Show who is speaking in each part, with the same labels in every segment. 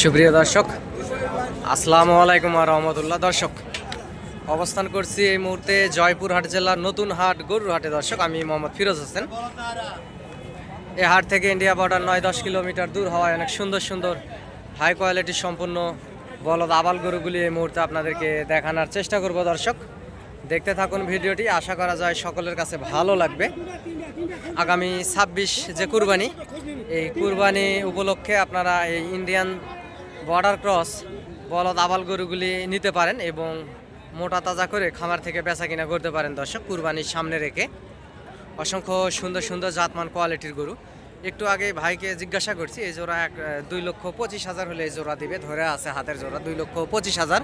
Speaker 1: সুপ্রিয় দর্শক, আসসালামু আলাইকুম ওয়া রাহমাতুল্লাহ। দর্শক, অবস্থান করছি এই মুহূর্তে জয়পুরহাট জেলার নতুন হাট গরুর হাটে। দর্শক, আমি মোহাম্মদ ফিরোজ হোসেন। এই হাট থেকে ইন্ডিয়া বর্ডার 9-10 কিলোমিটার দূর হওয়ায় অনেক সুন্দর সুন্দর হাই কোয়ালিটি সম্পূর্ণ বলদ আবাল গরুগুলি এই মুহূর্তে আপনাদেরকে দেখানোর চেষ্টা করব। দর্শক, দেখতে থাকুন ভিডিওটি, আশা করা যায় সকলের কাছে ভালো লাগবে। আগামী 26 যে কুরবানি, এই কুরবানি উপলক্ষে আপনারা এই ইন্ডিয়ান বর্ডার ক্রস বলদ আবাল গরুগুলি নিতে পারেন এবং মোটা তাজা করে খামার থেকে বেচা কিনা করতে পারেন। দর্শক, কুরবানির সামনে রেখে অসংখ্য সুন্দর সুন্দর জাতমান কোয়ালিটির গরু। একটু আগে ভাইকে জিজ্ঞাসা করছি, এই জোড়া 2,25,000 হলে এই জোড়া দিবে। ধরে আছে হাতের জোড়া 2,25,000,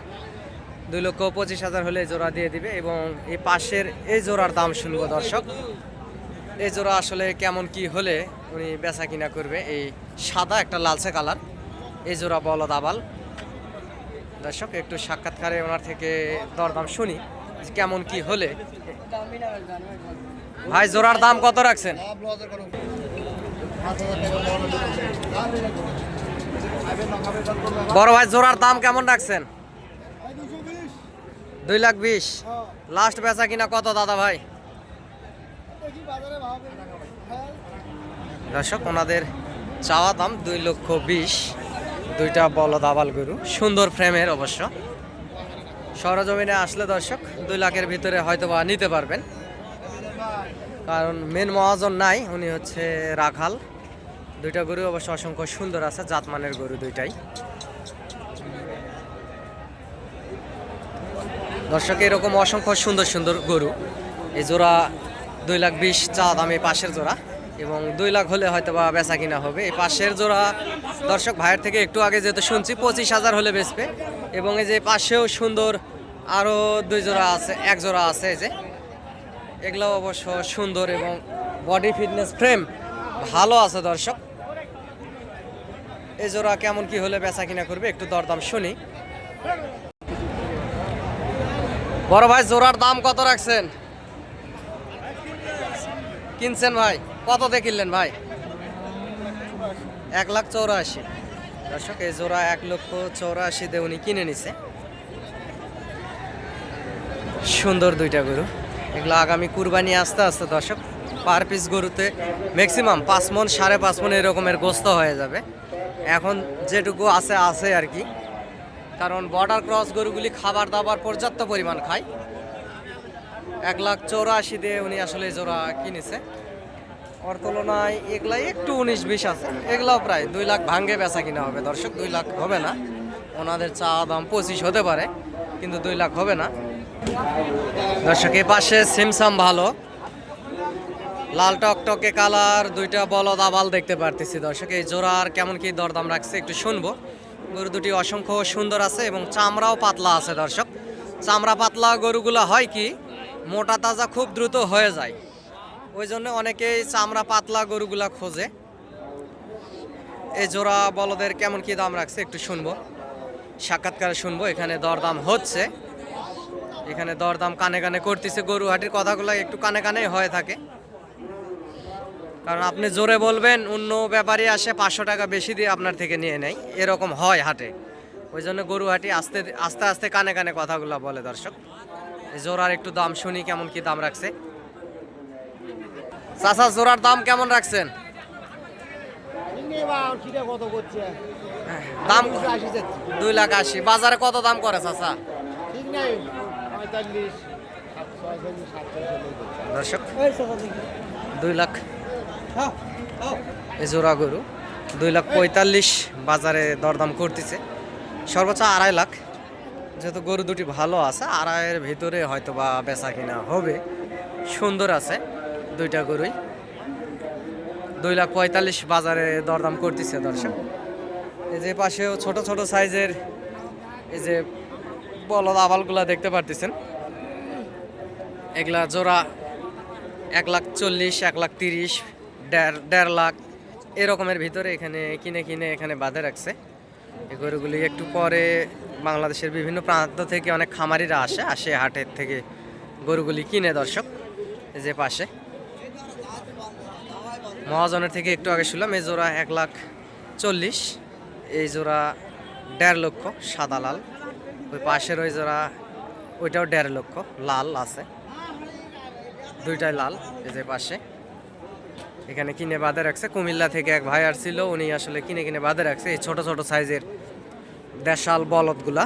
Speaker 1: 2,25,000 হলে এই জোড়া দিয়ে দিবে। এবং এই পাশের এই জোড়ার দাম শুনবো। দর্শক, এই জোড়া আসলে কেমন কি হলে উনি বেচা কিনা করবে। এই সাদা একটা লালচে কালার, এই জোড়া বলদ আবাল। দর্শক, একটু সাক্ষাৎকারে ওনার থেকে দরদাম শুনি কেমন কি হলে। ভাই, জোড়ার দাম কত রাখছেন? বড় ভাই, জোড়ার দাম কেমন রাখছেন? 2,20,000। লাস্ট বেচা কিনা কত দাদা ভাই? দর্শক, ওনাদের চাওয়া দাম 2,20,000। দুইটা বলদ আবাল গরু, সুন্দর ফ্রেমের অবশ্য। সরজমিনে আসলে দর্শক 2 লাখের ভিতরে হয়তো বা নিতে পারবেন, কারণ মেন মহাজন নাই, উনি হচ্ছে রাখাল। দুইটা গরু অবশ্য অসংখ্য সুন্দর আছে, জাতমানের গরু দুইটাই। দর্শক, এরকম অসংখ্য সুন্দর সুন্দর গরু। এই জোড়া 2,20,000 চা দাম এই পাশের জোড়া, এবং 2 লাখ হলে হয়তো বা বেচা কিনা হবে। এই পাশের জোড়া দর্শক ভাইয়ের থেকে একটু আগে যেহেতু শুনছি 25,000 হলে বেচবে। এবং এই যে পাশেও সুন্দর আরও 2 জোড়া আছে, 1 জোড়া আছে, এই যে এগুলো অবশ্য সুন্দর এবং বডি ফিটনেস ফ্রেম ভালো আছে। দর্শক, এই জোড়া কেমন কি হলে বেচা কিনা করবে একটু দরদাম শুনি। বড় ভাই, জোড়ার দাম কত রাখছেন? কিনছেন ভাই? কত দিয়ে কিনলেন ভাই? 1,84,000। দর্শক, এই জোড়া 1,84,000 দিয়ে উনি কিনে নিছে। সুন্দর দুইটা গরু, এগুলো আগামী কুরবানি আস্তে আস্তে দর্শক পার পিস গরুতে ম্যাক্সিমাম 5 মণ 5.5 মণ এরকমের গোস্ত হয়ে যাবে। এখন যেটুকু আছে আছে আর কি, কারণ বর্ডার ক্রস গরুগুলি খাবার দাবার পর্যাপ্ত পরিমাণ খায়। 1,84,000 দিয়ে উনি আসলে জোড়া কিনেছে। ওর তুলনায় এগুলাই একটু 19-20 আছে, এগুলাও প্রায় 2 লাখ ভাঙ্গে বেচা কিনা হবে। দর্শক, 2 লাখ হবে না, ওনাদের চা দাম 25 হতে পারে, কিন্তু 2 লাখ হবে না। দর্শক, এ পাশে সিমসাম ভালো লাল টকটকে কালার দুইটা বলদ আবাল দেখতে পারতেছি। দর্শক, এই জোড়ার কেমন কি দরদাম রাখছে একটু শুনবো। গরু দুটি অসংখ্য সুন্দর আছে এবং চামড়াও পাতলা আছে। দর্শক, চামড়া পাতলা গরুগুলা হয় কি মোটা তাজা খুব দ্রুত হয়ে যায়, ওই জন্য অনেকেই চামড়া পাতলা গরুগুলা খোঁজে। এই জোড়া বলদের কেমন কি দাম রাখছে একটু শুনবো, সাক্ষাৎকারে শুনবো। এখানে দরদাম হচ্ছে, এখানে দরদাম কানে কানে করতেছে। গরু হাটির কথাগুলো একটু কানে কানে হয়ে থাকে, কারণ আপনি জোরে বলবেন অন্য ব্যাপারী আসে 500 টাকা বেশি দিয়ে আপনার থেকে নিয়ে নেয়, এরকম হয় হাটে। ওই জন্য গরু হাটি আস্তে আস্তে আস্তে কানে কানে কথাগুলো বলে। দর্শক, এই জোড়ার একটু দাম শুনি কেমন কি দাম রাখছে। চাচা, জোড়ার দাম কেমন রাখছেন? দাম 2,80,000। বাজারে কত দাম করে চাচা? দর্শক, 2 লাখ এই জোড়া গরু 2,45,000 বাজারে দরদাম করতেছে। সর্বোচ্চ 2.5 লাখ, যেহেতু গরু দুটি ভালো আছে, 2.5-এর ভিতরে হয়তো বা বেচা কিনা হবে। সুন্দর আছে দুইটা গরুই, 2,45,000 বাজারে দরদাম করতেছে। দর্শক, এই যে পাশেও ছোট ছোট সাইজের এই যে বলদ আবালগুলা দেখতে পারতেছেন, এগুলা জোড়া 1,40,000, 1,30,000, 1.5 লাখ এরকমের ভিতরে এখানে কিনে কিনে এখানে বাঁধে রাখছে। এই গরুগুলি একটু পরে বাংলাদেশের বিভিন্ন প্রান্ত থেকে অনেক খামারিরা আসে হাটের থেকে গরুগুলি কিনে। দর্শক, এই যে পাশে মহাজনের থেকে একটু আগে শুনলাম এই জোড়া 1,40,000, এই জোড়া 1.5 লক্ষ সাদা লাল। ওই পাশের ওই জোড়া ওইটাও 1.5 লক্ষ লাল আছে, দুইটাই লাল। এই যে পাশে এখানে কিনে বাঁধে রাখছে, কুমিল্লা থেকে এক ভাই আসছিল, উনি আসলে কিনে বাঁধে রাখছে এই ছোট ছোট সাইজের দেশাল বলদগুলা।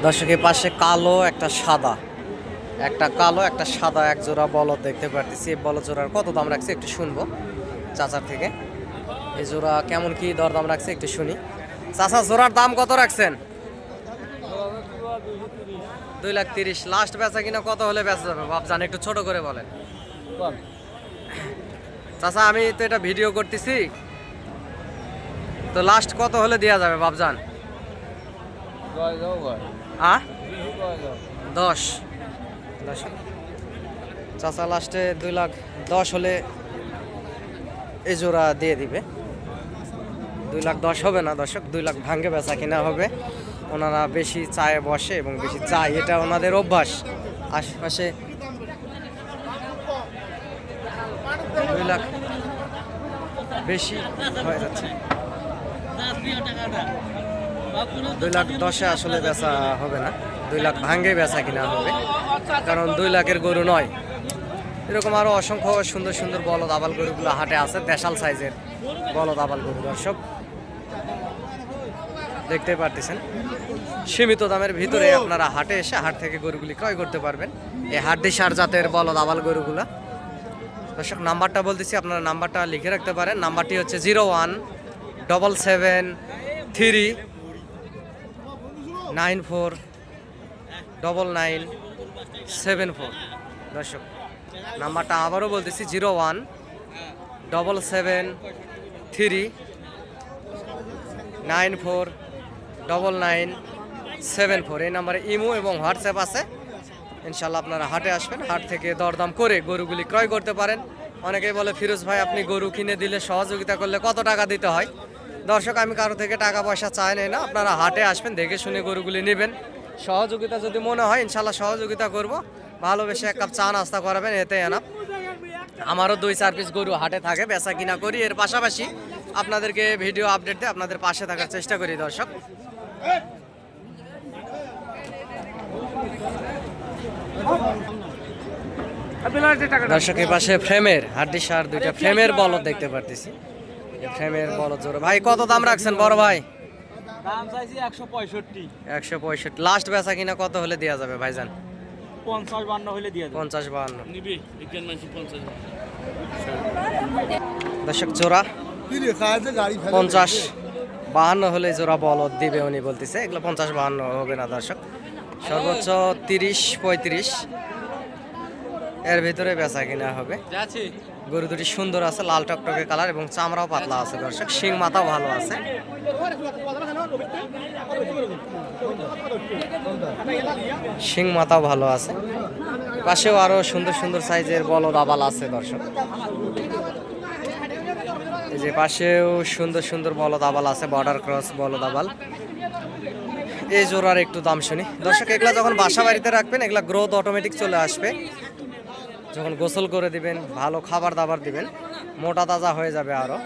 Speaker 1: দর্শকের পাশে কালো একটা সাদা, এক জোড়া বলদ দেখতে পারতেছি। এই বলদ জোড়ার কত দাম রাখছে একটু শুনবো চাচার থেকে। এই জোড়া কেমন কি দরদাম রাখছে একটু শুনি। চাচা, জোড়ার দাম কত রাখছেন? 2,30,000। লাস্ট বেচা কিনা কত হলে বেচা যাবে বাপজান, একটু ছোট করে বলেন। চাচা, আমি তো এটা ভিডিও করতেছি, তো লাস্ট কত হলে দেওয়া যাবে বাপজান? 10। চাচা লাস্টে 2,10,000 হলে এই জোড়া দিয়ে দিবে। 2,10,000 হবে না দর্শক, 2,00,000 ভাঙ্গে বেচা কিনা হবে। ওনারা বেশি চায়ে বসে এবং বেশি চায়, এটা ওনাদের অভ্যাস। আশেপাশে 2,00,000 বেশি হয়ে যাচ্ছে। 2,10,000 আসলে বেচা হবে না, 2,00,000 ভাঙ্গে বেচা কিনা হবে, কারণ 2,00,000-এর গরু নয়। এরকম আরো অসংখ্য সুন্দর সুন্দর বলদ আবাল গরুগুলো হাটে আছে, দেশাল সাইজের বলদ আবাল গরু দর্শক দেখতে পারতেছেন। সীমিত দামের ভিতরে আপনারা হাটে এসে হাট থেকে গরুগুলি ক্রয় করতে পারবেন, এই হাড্ডিসার জাতের বলদ আবাল গরুগুলা। দর্শক নাম্বারটা বলতেছি, আপনারা নাম্বারটা লিখে রাখতে পারেন। নাম্বারটি হচ্ছে 017739499974। দর্শক নাম্বারটা আবারও বলতেছি, 017739499974। এই নাম্বারে ইমো এবং হোয়াটসঅ্যাপ আছে। ইনশাল্লাহ আপনারা হাটে আসবেন, হাট থেকে দরদাম করে গরুগুলি ক্রয় করতে পারেন। অনেকেই বলে, ফিরোজ ভাই আপনি গরু কিনে দিলে সহযোগিতা করলে কত টাকা দিতে হয়? দর্শক, আমি কারো থেকে টাকা পয়সা চাই না, আপনারা হাটে আসবেন, দেখে শুনে গরুগুলি নেবেন। সহযোগিতা যদি মনে হয় ইনশাল্লাহ সহযোগিতা করব, ভালোবেসে এক কাপ চা নাস্তা করাবেন, এতে এনাফ। আমারও 2-4 পিস গরু হাটে থাকে, বেচা কিনা করি, এর পাশাপাশি আপনাদেরকে ভিডিও আপডেট দিয়ে আপনাদের পাশে থাকার চেষ্টা করি দর্শক। দর্শকের পাশে ফ্রেমের হাড্ডিসার দুইটা ফ্রেমের বলদ দেখতে পারতেছি। ফ্রেমের বলদ জোড়া ভাই কত দাম রাখছেন বড় ভাই?
Speaker 2: দাম চাইছি 165।
Speaker 1: 165। লাস্ট বেচা কিনা কত হলে দেওয়া যাবে ভাইজান?
Speaker 2: 50-52 হলে দিয়ে দেব।
Speaker 1: 50-52
Speaker 2: নিবি বিজ্ঞান মানছি 50।
Speaker 1: দর্শক জোড়া 50-52 হলে জোড়া বলদ দিবে উনি বলতেছে। এগুলো 50-52 হবে না দর্শক, সর্বোচ্চ 30-35 এর ভিতরে বেচা কিনা হবে। গরু দুটি সুন্দর আছে, লাল টকটকে কালার এবং চামড়াও পাতলা আছে দর্শক, শিং মাথাও ভালো আছে। শিং মাথাও ভালো আছে। পাশেও আরো সুন্দর সুন্দর সাইজের বলদ আবাল আছে দর্শক। এই যে পাশেও সুন্দর সুন্দর বলদ আবাল আছে, বর্ডার ক্রস বলদ আবাল। এই জোড়ার একটু দাম শুনি দর্শক। এগুলা যখন বাসা বাড়িতে রাখবেন, এগুলা গ্রোথ অটোমেটিক চলে আসবে। যখন গোসল করে দিবেন, ভালো খাবার দাবার দিবেন, মোটা তাজা হয়ে যাবে আরো।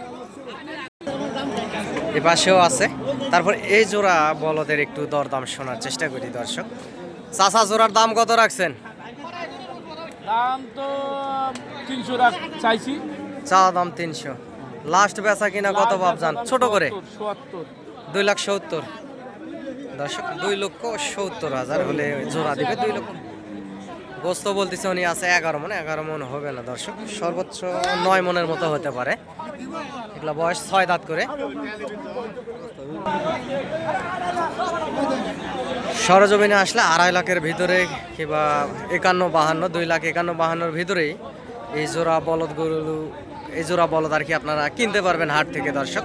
Speaker 1: এ পাশেও আছে। তারপর এই জোড়া বলদের একটু দরদাম শোনার চেষ্টা করি দর্শক। চাচা, জোড়ার দাম কত রাখছেন?
Speaker 2: দাম তো 300 চাইছি।
Speaker 1: চা দাম 300। লাস্ট বেচা কিনা কত ভাবজান ছোট করে?
Speaker 2: 70।
Speaker 1: 2,70,000 দর্শক, 2,70,000 হলে জোড়া দিবে। 2 লক্ষ গোস্ত বলতেছে উনি আছে 11 মন। 11 মন হবে না দর্শক, সর্বোচ্চ 9 মনের মতো হতে পারে। এগুলা বয়স 6 দাঁত করে। সরজমিনে আসলে 2.5 লাখের ভিতরে কিংবা 51-52, 2,51-52-র ভিতরেই এই জোড়া বলদ গরু, এই জোড়া বলদ আর কি আপনারা কিনতে পারবেন হাট থেকে দর্শক।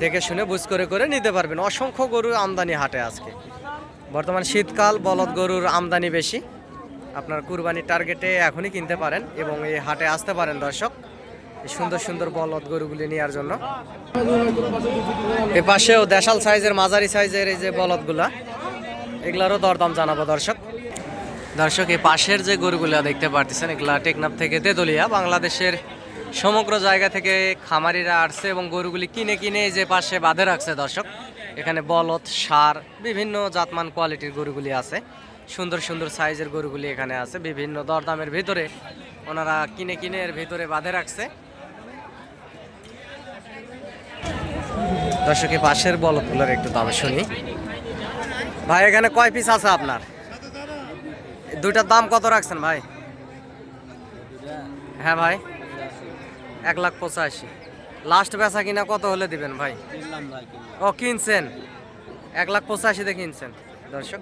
Speaker 1: দেখে শুনে বুঝ করে নিতে পারবেন। অসংখ্য গরুর আমদানি হাটে আজকে। বর্তমান শীতকাল, বলদ গরুর আমদানি বেশি। আপনার কুরবানির টার্গেটে এখনই কিনতে পারেন এবং এই হাটে আসতে পারেন দর্শক, এই সুন্দর সুন্দর বলদ গরুগুলি নেওয়ার জন্য। এ পাশেও দেশাল সাইজের, মাঝারি সাইজের এই যে বলদগুলা, এগুলারও দরদাম জানাবো দর্শক। দর্শক এই পাশের যে গরুগুলা দেখতে পারতেছেন এগুলা টেকনাফ থেকে তেতুলিয়া, বাংলাদেশের সমগ্র জায়গা থেকে খামারিরা আসছে এবং গরুগুলি কিনে কিনে এই যে পাশে বাঁধে রাখছে দর্শক। এখানে বলদ, ষাঁড়, বিভিন্ন জাতমান কোয়ালিটির গরুগুলি আছে, সুন্দর সুন্দর সাইজের গরুগুলি এখানে আছে। বিভিন্ন দরদামের ভিতরে ওনারা কিনে কিনে এর ভিতরে বাঁধে রাখছে। দর্শক এই পাশের বলদগুলোর একটু দাম শুনি। ভাই এখানে কয় পিস আছে আপনার? দুইটার দাম কত রাখছেন ভাই? হ্যাঁ ভাই, 1,85,000। লাস্ট বেচা কিনা কত হলে দিবেন ভাই? ও কিনছেন, 1,85,000 কিনছেন দর্শক।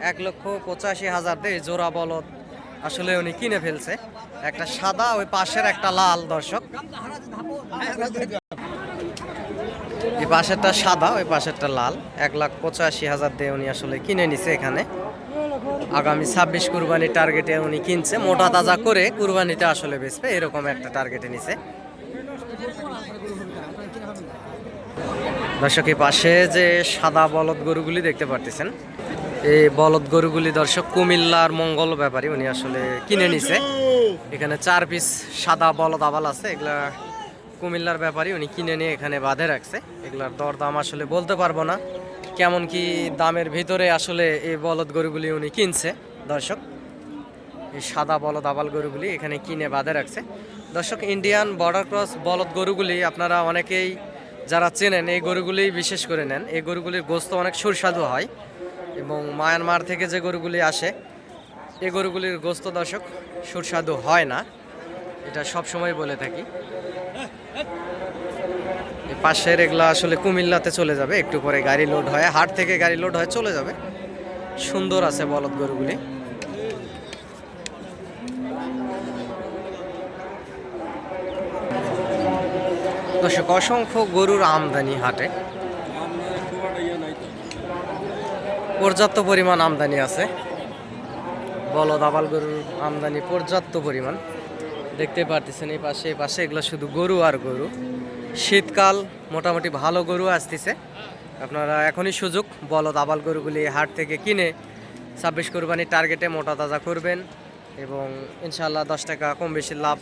Speaker 1: 1,85,000 দিয়ে জোড়া বলদ আসলে উনি কিনে ফেলছে। একটা সাদা, ওই পাশের একটা লাল দর্শক। এই পাশেরটা সাদা, ওই পাশেরটা লাল। 1,85,000 দিয়ে উনি আসলে কিনে নিছে এখানে। আগামী 26 কুরবানির টার্গেটে উনি কিনছে, মোটা তাজা করে কুরবানিটা আসলে বেচবে এরকম একটা টার্গেটে নিছে। দর্শক এই পাশে যে সাদা বলদ গরুগুলি দেখতে পারতেছেন, এই বলদ গরুগুলি দর্শক কুমিল্লার মঙ্গল ব্যাপারী উনি আসলে কিনে নিছে। এখানে 4 পিস সাদা বলদ আবাল আছে, এগুলা কুমিল্লার ব্যাপারী উনি কিনে নিয়ে এখানে বাঁধে রাখছে। এগুলার দরদাম আসলে বলতে পারবো না কেমন কি দামের ভিতরে আসলে এই বলদ গরুগুলি উনি কিনছে দর্শক। এই সাদা বলদ আবাল গরুগুলি এখানে কিনে বাঁধে রাখছে দর্শক। ইন্ডিয়ান বর্ডার ক্রস বলদ গরুগুলি আপনারা অনেকেই যারা চেনেন এই গরুগুলি বিশেষ করে নেন। এই গরুগুলির গোস্ত অনেক সুস্বাদু হয় এবং মায়ানমার থেকে যে গরুগুলি আসে এই গরুগুলির গোস্ত দর্শক সুস্বাদু হয় না, এটা সব সময় বলে থাকি। এই পাশের এগুলা আসলে কুমিল্লাতে চলে যাবে, একটু পরে গাড়ি লোড হয়, হাট থেকে গাড়ি লোড হয়ে চলে যাবে। সুন্দর আছে বলদ গরুগুলি। দর্শক অসংখ্য গরুর আমদানি হাটে, পর্যাপ্ত পরিমাণ আমদানি আছে। বলদ আবাল গরুর আমদানি পর্যাপ্ত পরিমাণ দেখতে পারতেছেন। এই পাশে এগুলো শুধু গরু আর গরু। শীতকাল, মোটামুটি ভালো গরু আসতেছে। আপনারা এখনই সুযোগ বলদ আবাল গরুগুলি হাট থেকে কিনে 26 কুরবানির টার্গেটে মোটা তাজা করবেন এবং ইনশাআল্লাহ 10 টাকা কম বেশি লাভ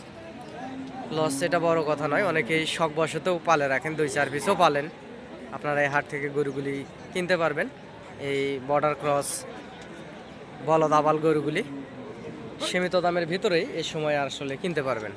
Speaker 1: লস এটা বড় কথা নয়। অনেকেই শখবশতেও পালে রাখেন, 2-4 পিসও পালেন। আপনারা এই হাট থেকে গরুগুলি কিনতে পারবেন। এই বর্ডার ক্রস বলদ আবাল গরুগুলি সীমিত দামের ভিতরেই এই সময় আসলে কিনতে পারবেন।